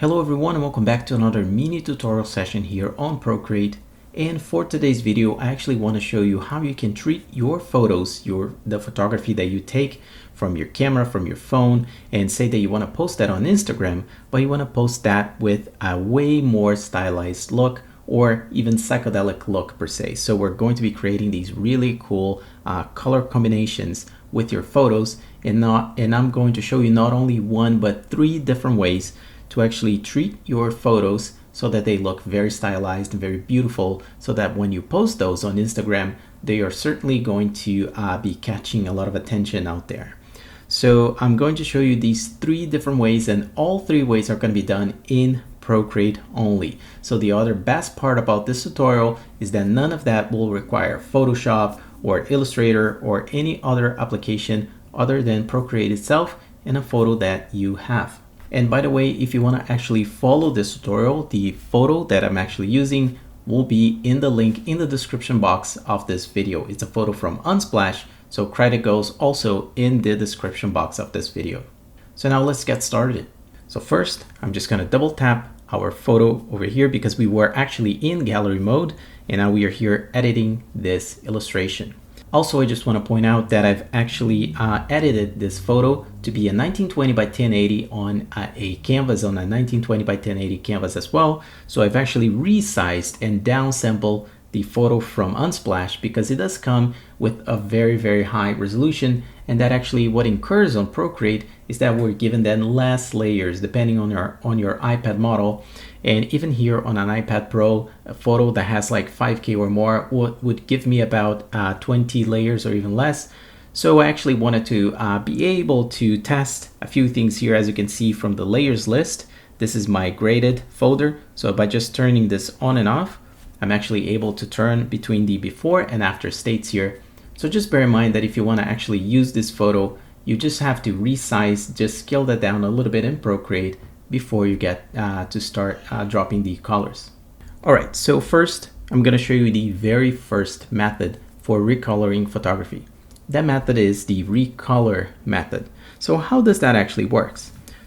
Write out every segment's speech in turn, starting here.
Hello everyone and welcome back to another mini tutorial session here on Procreate. And for today's video, I actually want to show you how you can treat your photos, the photography that you take from your camera, from your phone, and say that you want to post that on Instagram, but you want to post that with a way more stylized look or even psychedelic look per se. So we're going to be creating these really cool color combinations with your photos, and I'm going to show you not only one but three different ways to actually treat your photos so that they look very stylized and very beautiful, so that when you post those on Instagram, they are certainly going to be catching a lot of attention out there. So I'm going to show you these three different ways, and all three ways are going to be done in Procreate only. So the other best part about this tutorial is that none of that will require Photoshop or Illustrator or any other application other than Procreate itself and a photo that you have. And by the way, if you want to actually follow this tutorial, the photo that I'm actually using will be in the link in the description box of this video. It's a photo from Unsplash, so credit goes also in the description box of this video. So now let's get started. So first, I'm just going to double tap our photo over here because we were actually in gallery mode, and now we are here editing this illustration. Also, I just want to point out that I've actually edited this photo to be a 1920 by 1080 on a canvas, on a 1920 by 1080 canvas as well. So I've actually resized and downsampled the photo from Unsplash because it does come with a very, very high resolution, and that actually what occurs on Procreate is that we're given then less layers depending on your iPad model. And even here on an iPad Pro, a photo that has like 5K or more would give me about 20 layers or even less. So I actually wanted to be able to test a few things here. As you can see from the layers list, this is my graded folder. So by just turning this on and off, I'm actually able to turn between the before and after states here. So just bear in mind that if you want to actually use this photo, you just have to resize, just scale that down a little bit in Procreate before you get to start dropping the colors. All right, so first I'm going to show you the very first method for recoloring photography. That method is the Recolor method. So how does that actually work?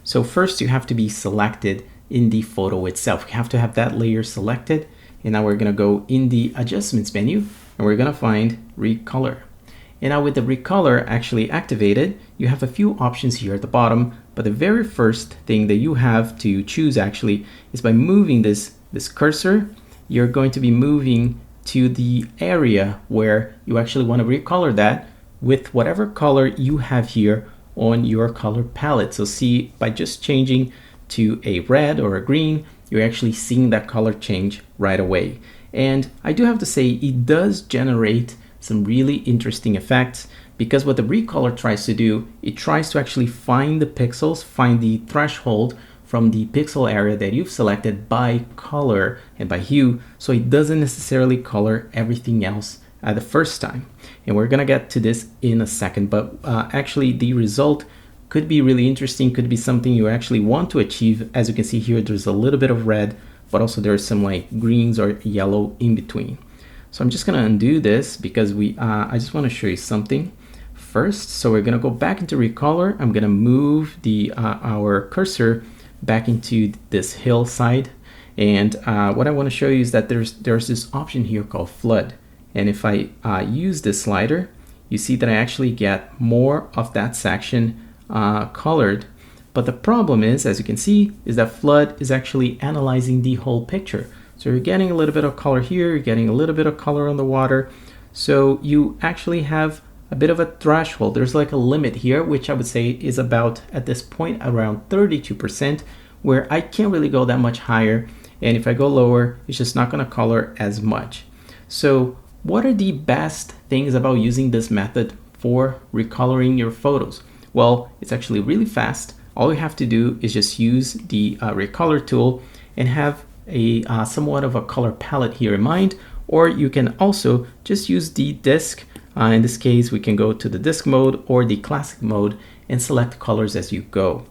So first you have to be selected in the photo itself. You have to have that layer selected, and now we're going to go in the adjustments menu and we're going to find Recolor. And now with the Recolor actually activated, you have a few options here at the bottom, but the very first thing that you have to choose actually is by moving this cursor, you're going to be moving to the area where you actually want to recolor that with whatever color you have here on your color palette. So see, by just changing to a red or a green, you're actually seeing that color change right away. And I do have to say, it does generate some really interesting effects, because what the Recolor tries to do, it tries to actually find the pixels, find the threshold from the pixel area that you've selected by color and by hue, so it doesn't necessarily color everything else at the first time. And we're gonna get to this in a second, but actually the result could be really interesting, could be something you actually want to achieve. As you can see here, there's a little bit of red, but also there's some like greens or yellow in between. So I'm just gonna undo this because I just wanna show you something first. So we're gonna go back into Recolor. I'm gonna move our cursor back into this hillside. And what I wanna show you is that there's this option here called Flood. And if I use this slider, you see that I actually get more of that section colored. But the problem is, as you can see, is that Flood is actually analyzing the whole picture. So you're getting a little bit of color here, you're getting a little bit of color on the water. So you actually have a bit of a threshold. There's like a limit here, which I would say is about, at this point, around 32%, where I can't really go that much higher. And if I go lower, it's just not gonna color as much. So what are the best things about using this method for recoloring your photos? Well, it's actually really fast. All you have to do is just use the Recolor tool and have a somewhat of a color palette here in mind, or you can also just use the disk. In this case, we can go to the disk mode or the classic mode and select colors as you go.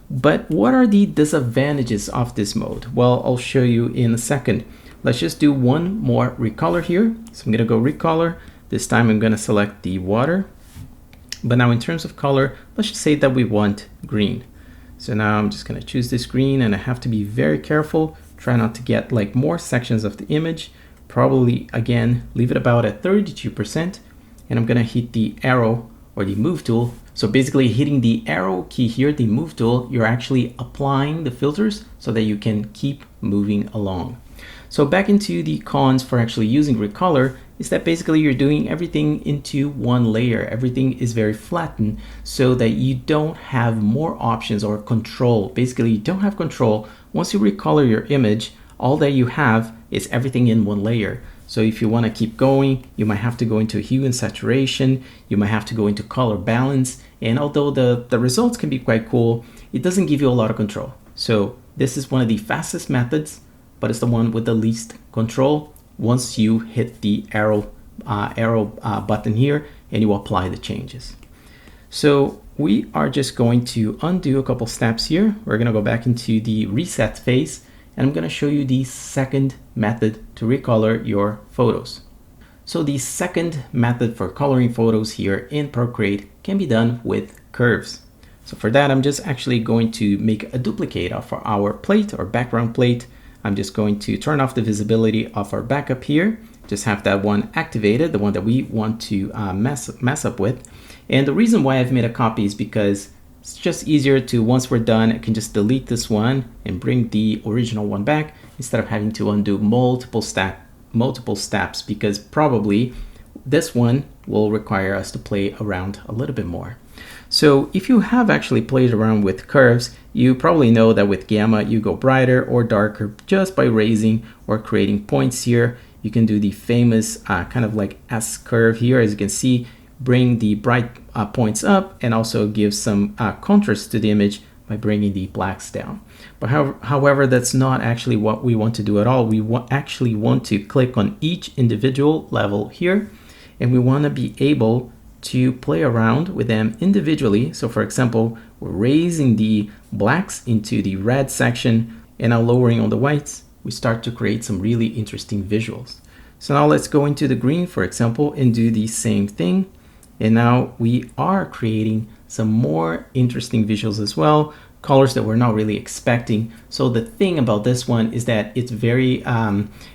But what are the disadvantages of this mode? Well, I'll show you in a second. Let's just do one more recolor here. So I'm gonna go Recolor. This time I'm gonna select the water. But now in terms of color, let's just say that we want green. So now I'm just gonna choose this green, and I have to be very careful, try not to get like more sections of the image. Probably again, leave it about at 32%, and I'm gonna hit the arrow or the move tool. So basically hitting the arrow key here, the move tool, you're actually applying the filters so that you can keep moving along. So back into the cons for actually using Recolor is that basically you're doing everything into one layer. Everything is very flattened so that you don't have more options or control. Basically, you don't have control. Once you recolor your image, all that you have is everything in one layer. So if you want to keep going, you might have to go into hue and saturation, you might have to go into color balance, and although the results can be quite cool, it doesn't give you a lot of control. So this is one of the fastest methods, but it's the one with the least control once you hit the arrow button here and you apply the changes. So we are just going to undo a couple steps here. We're going to go back into the reset phase, and I'm going to show you the second method to recolor your photos. So the second method for coloring photos here in Procreate can be done with curves. So for that, I'm just actually going to make a duplicate of our plate or background plate. I'm just going to turn off the visibility of our backup here. Just have that one activated, the one that we want to mess up with. And the reason why I've made a copy is because it's just easier to, once we're done, I can just delete this one and bring the original one back instead of having to undo multiple steps, because probably this one will require us to play around a little bit more. So if you have actually played around with curves, you probably know that with gamma you go brighter or darker just by raising or creating points here. You can do the famous kind of like S curve here, as you can see, bring the bright points up and also give some contrast to the image by bringing the blacks down. But however, that's not actually what we want to do at all. We actually want to click on each individual level here, and we want to be able to play around with them individually. So for example, we're raising the blacks into the red section and now lowering on the whites. We start to create some really interesting visuals. So now let's go into the green, for example, and do the same thing. And now we are creating some more interesting visuals as well, colors that we're not really expecting. So the thing about this one is that it's very,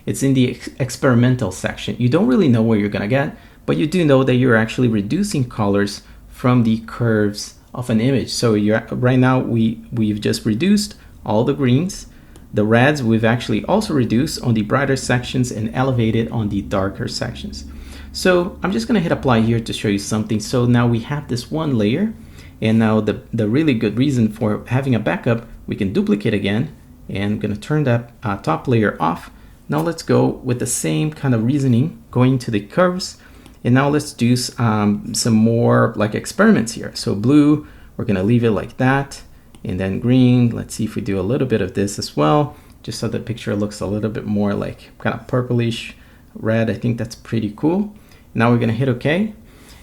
it's in the experimental section. You don't really know what you're gonna get, but you do know that you're actually reducing colors from the curves of an image. So right now we've just reduced all the greens. The reds we've actually also reduced on the brighter sections and elevated on the darker sections. So I'm just gonna hit apply here to show you something. So now we have this one layer, and now the really good reason for having a backup, we can duplicate again, and I'm gonna turn that top layer off. Now let's go with the same kind of reasoning, going to the curves. And now let's do some more like experiments here. So blue, we're gonna leave it like that. And then green, let's see if we do a little bit of this as well, just so the picture looks a little bit more like kind of purplish red. I think that's pretty cool. Now we're gonna hit OK.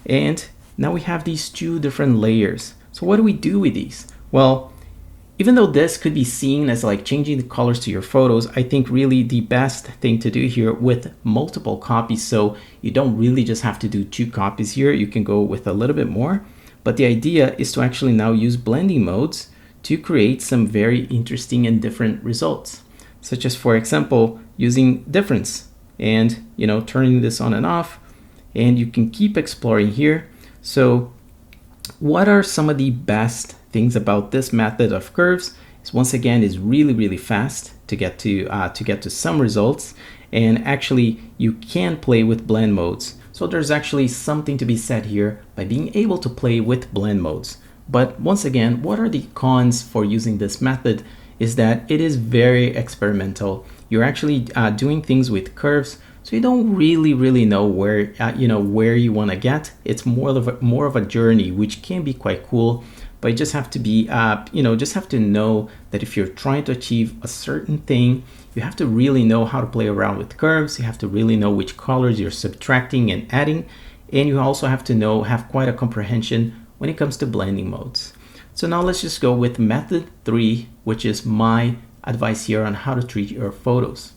And now we have these two different layers. So what do we do with these? Well, even though this could be seen as like changing the colors to your photos, I think really the best thing to do here with multiple copies, so you don't really just have to do 2 copies here, you can go with a little bit more. But the idea is to actually now use blending modes to create some very interesting and different results, such as, for example, using difference and turning this on and off, and you can keep exploring here. So what are some of the best things about this method of curves? Is once again is really fast to get to some results, and actually you can play with blend modes. So there's actually something to be said here by being able to play with blend modes. But once again, what are the cons for using this method is that it is very experimental. You're actually doing things with curves, so you don't really know where where you want to get. It's more of a journey, which can be quite cool. But you just have to be, just have to know that if you're trying to achieve a certain thing, you have to really know how to play around with curves. You have to really know which colors you're subtracting and adding, and you also have to have quite a comprehension when it comes to blending modes. So now let's just go with method 3, which is my advice here on how to treat your photos.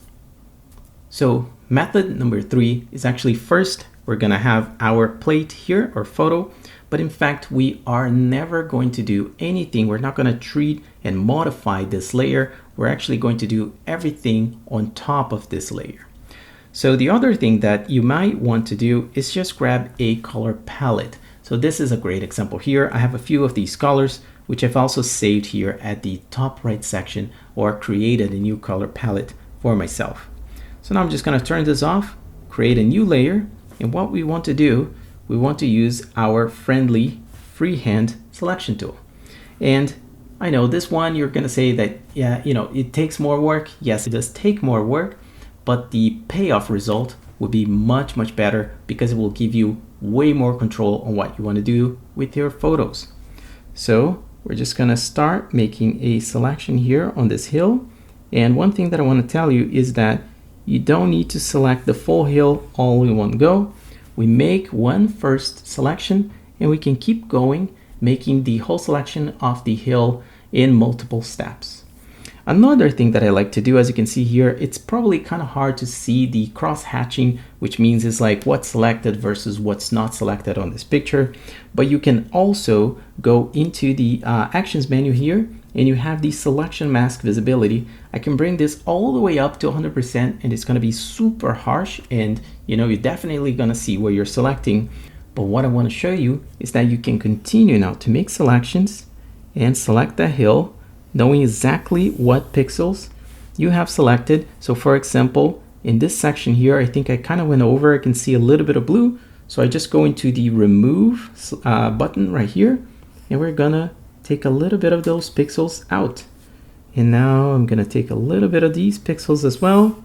So method number 3 is actually, first we're gonna have our plate here or photo, but in fact we are never going to do anything. We're not going to treat and modify this layer, we're actually going to do everything on top of this layer. So the other thing that you might want to do is just grab a color palette. So this is a great example here. I have a few of these colors, which I've also saved here at the top right section, or created a new color palette for myself. So now I'm just going to turn this off, create a new layer, and what we want to do, we want to use our friendly freehand selection tool. And I know this one, you're going to say that, yeah, it takes more work. Yes, it does take more work, but the payoff result will be much, much better because it will give you way more control on what you want to do with your photos. So we're just going to start making a selection here on this hill. And one thing that I want to tell you is that you don't need to select the full hill all in one go. We make one first selection and we can keep going, making the whole selection of the hill in multiple steps. Another thing that I like to do, as you can see here, it's probably kind of hard to see the cross hatching, which means it's like what's selected versus what's not selected on this picture. But you can also go into the actions menu here and you have the selection mask visibility. I can bring this all the way up to 100% and it's going to be super harsh, and you're definitely going to see where you're selecting. But what I want to show you is that you can continue now to make selections and select the hill, knowing exactly what pixels you have selected. So for example, in this section here, I think I kind of went over, I can see a little bit of blue. So I just go into the remove button right here, and we're gonna take a little bit of those pixels out. And now I'm gonna take a little bit of these pixels as well.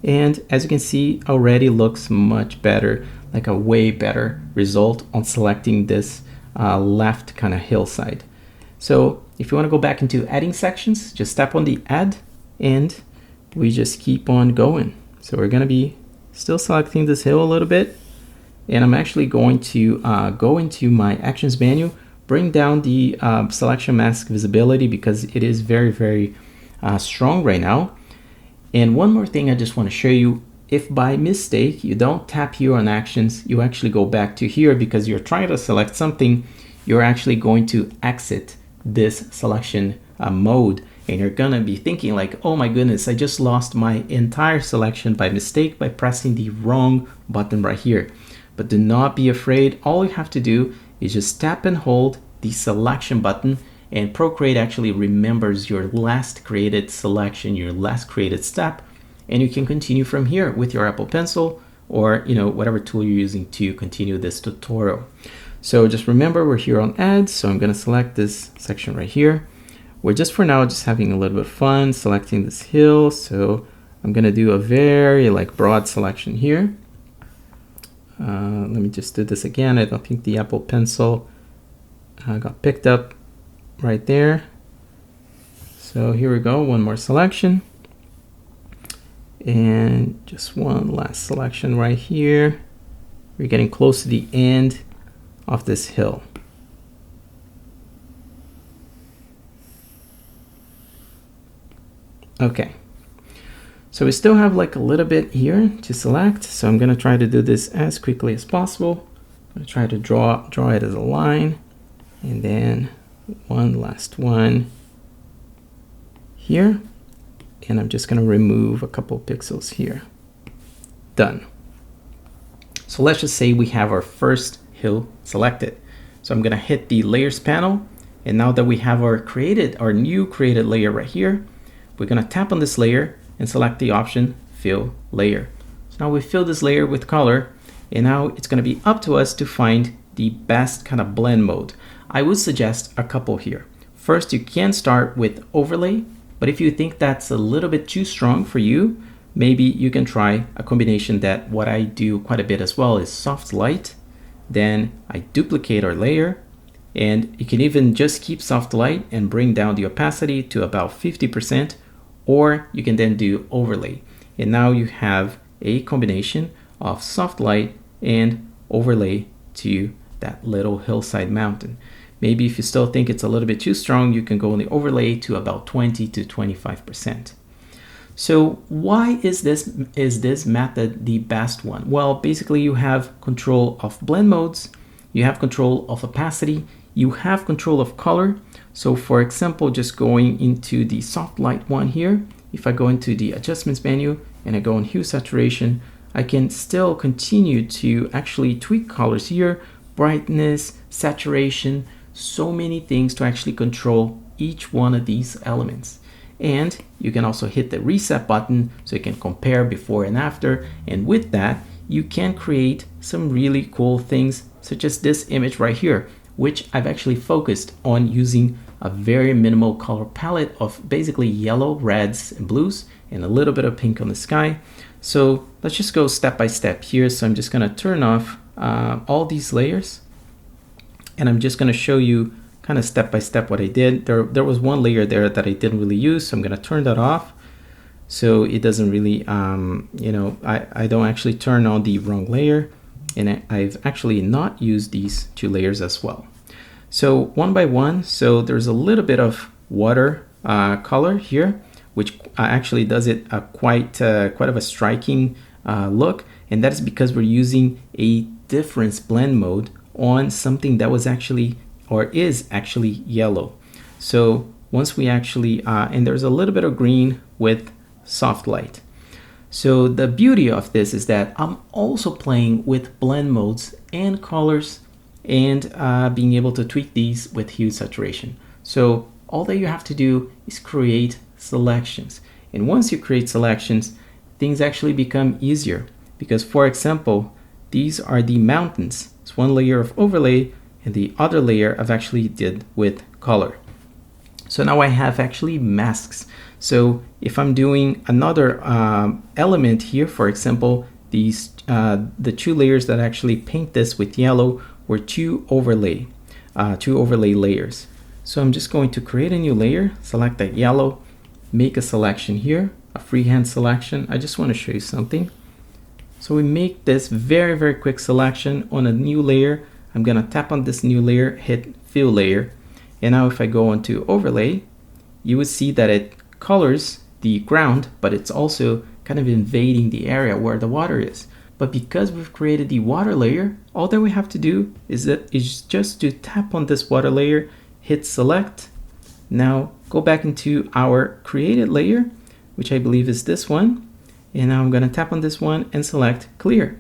And as you can see, already looks much better, like a way better result on selecting this left kind of hillside. So if you want to go back into adding sections, just tap on the add and we just keep on going. So we're going to be still selecting this hill a little bit, and I'm actually going to go into my actions menu, bring down the selection mask visibility because it is very, very strong right now. And one more thing I just want to show you, if by mistake you don't tap here on actions, you actually go back to here because you're trying to select something, you're actually going to exit this selection mode, and you're gonna be thinking like, oh my goodness, I just lost my entire selection by mistake by pressing the wrong button right here. But do not be afraid. All you have to do is just tap and hold the selection button, and Procreate actually remembers your last created selection, your last created step, and you can continue from here with your Apple Pencil or whatever tool you're using to continue this tutorial. So just remember, we're here on ads, so I'm going to select this section right here. We're just for now just having a little bit of fun selecting this hill, so I'm going to do a very broad selection here. Let me just do this again. I don't think the Apple Pencil got picked up right there. So here we go, one more selection. And just one last selection right here. We're getting close to the end of this hill. Okay, so we still have a little bit here to select, so I'm going to try to do this as quickly as possible. I'm going to try to draw it as a line, and then one last one here, and I'm just going to remove a couple pixels here. Done. So let's just say we have our first hill selected. So I'm going to hit the layers panel, and now that we have our new created layer right here, we're going to tap on this layer and select the option fill layer. So now we fill this layer with color, and now it's going to be up to us to find the best kind of blend mode. I would suggest a couple here. First, you can start with overlay, but if you think that's a little bit too strong for you, maybe you can try a combination that what I do quite a bit as well is soft light. Then I duplicate our layer, and you can even just keep soft light and bring down the opacity to about 50%, or you can then do overlay. And now you have a combination of soft light and overlay to that little hillside mountain. Maybe if you still think it's a little bit too strong, you can go on the overlay to about 20 to 25%. So why is this method the best one? Well, basically you have control of blend modes, you have control of opacity, you have control of color. So for example, just going into the soft light one here, if I go into the adjustments menu and I go on hue saturation, I can still continue to actually tweak colors here, brightness, saturation, so many things to actually control each one of these elements. And you can also hit the reset button so you can compare before and after. And with that, you can create some really cool things, such as this image right here, which I've actually focused on using a very minimal color palette of basically yellow, reds, and blues, and a little bit of pink on the sky. So let's just go step by step here. So I'm just gonna turn off all these layers, and I'm just gonna show you kind of step by step what I did. There was one layer there that I didn't really use, so I'm gonna turn that off. So it doesn't really, you know, I don't actually turn on the wrong layer, and I've actually not used these two layers as well. So one by one, so there's a little bit of water color here, which actually does it quite of a striking look, and that is because we're using a difference blend mode on something that was actually, or is actually, yellow. So once we actually, and there's a little bit of green with soft light. So the beauty of this is that I'm also playing with blend modes and colors, and being able to tweak these with hue saturation. So all that you have to do is create selections. And once you create selections, things actually become easier, because for example, these are the mountains. It's one layer of overlay, and the other layer I've actually did with color. So now I have actually masks. So if I'm doing another element here, for example, these the two layers that actually paint this with yellow were two overlay layers. So I'm just going to create a new layer, select that yellow, make a selection here, a freehand selection. I just want to show you something. So we make this very, very quick selection on a new layer. I'm gonna tap on this new layer, hit fill layer. And now if I go onto overlay, you would see that it colors the ground, but it's also kind of invading the area where the water is. But because we've created the water layer, all that we have to do is just to tap on this water layer, hit select. Now go back into our created layer, which I believe is this one. And now I'm gonna tap on this one and select clear.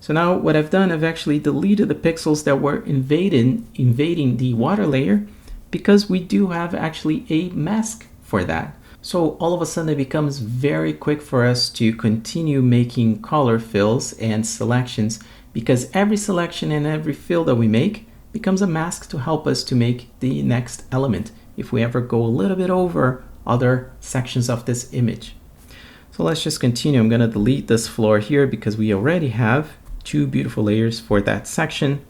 So now what I've done, I've actually deleted the pixels that were invading the water layer, because we do have actually a mask for that. So all of a sudden it becomes very quick for us to continue making color fills and selections, because every selection and every fill that we make becomes a mask to help us to make the next element if we ever go a little bit over other sections of this image. So let's just continue. I'm going to delete this floor here because we already have two beautiful layers for that section.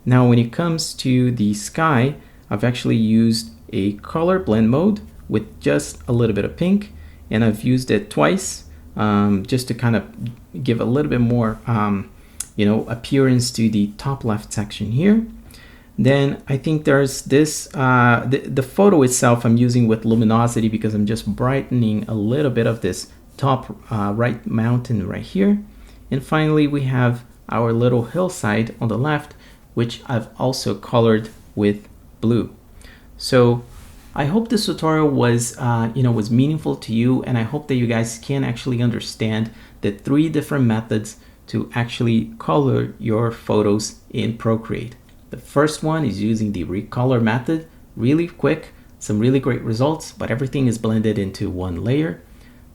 Now when it comes to the sky, I've actually used a color blend mode with just a little bit of pink, and I've used it twice just to kind of give a little bit more you know, appearance to the top left section here. Then I think there's this, the photo itself I'm using with luminosity because I'm just brightening a little bit of this top right mountain right here. And finally we have our little hillside on the left, which I've also colored with blue. So I hope this tutorial was, was meaningful to you, and I hope that you guys can actually understand the 3 different methods to actually color your photos in Procreate. The first one is using the Recolor method, really quick, some really great results, but everything is blended into one layer.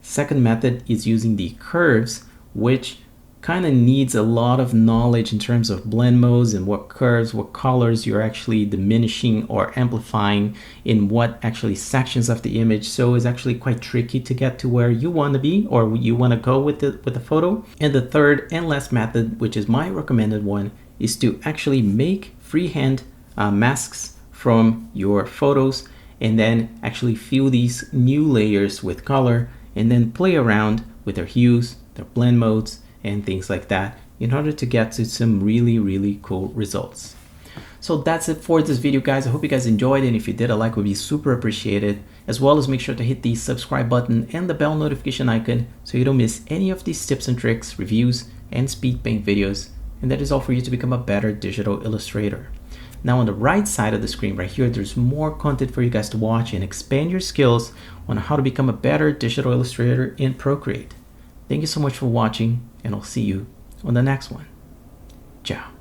Second method is using the curves, which kind of needs a lot of knowledge in terms of blend modes and what curves, what colors you're actually diminishing or amplifying in what actually sections of the image. So it's actually quite tricky to get to where you want to be or you want to go with the photo. And the third and last method, which is my recommended one, is to actually make freehand masks from your photos and then actually fill these new layers with color and then play around with their hues, their blend modes, and things like that in order to get to some really, really cool results. So that's it for this video, guys. I hope you guys enjoyed it, and if you did, a like would be super appreciated, as well as make sure to hit the subscribe button and the bell notification icon so you don't miss any of these tips and tricks, reviews, and speed paint videos. And that is all for you to become a better digital illustrator. Now on the right side of the screen right here, there's more content for you guys to watch and expand your skills on how to become a better digital illustrator in Procreate. Thank you so much for watching, and I'll see you on the next one. Ciao.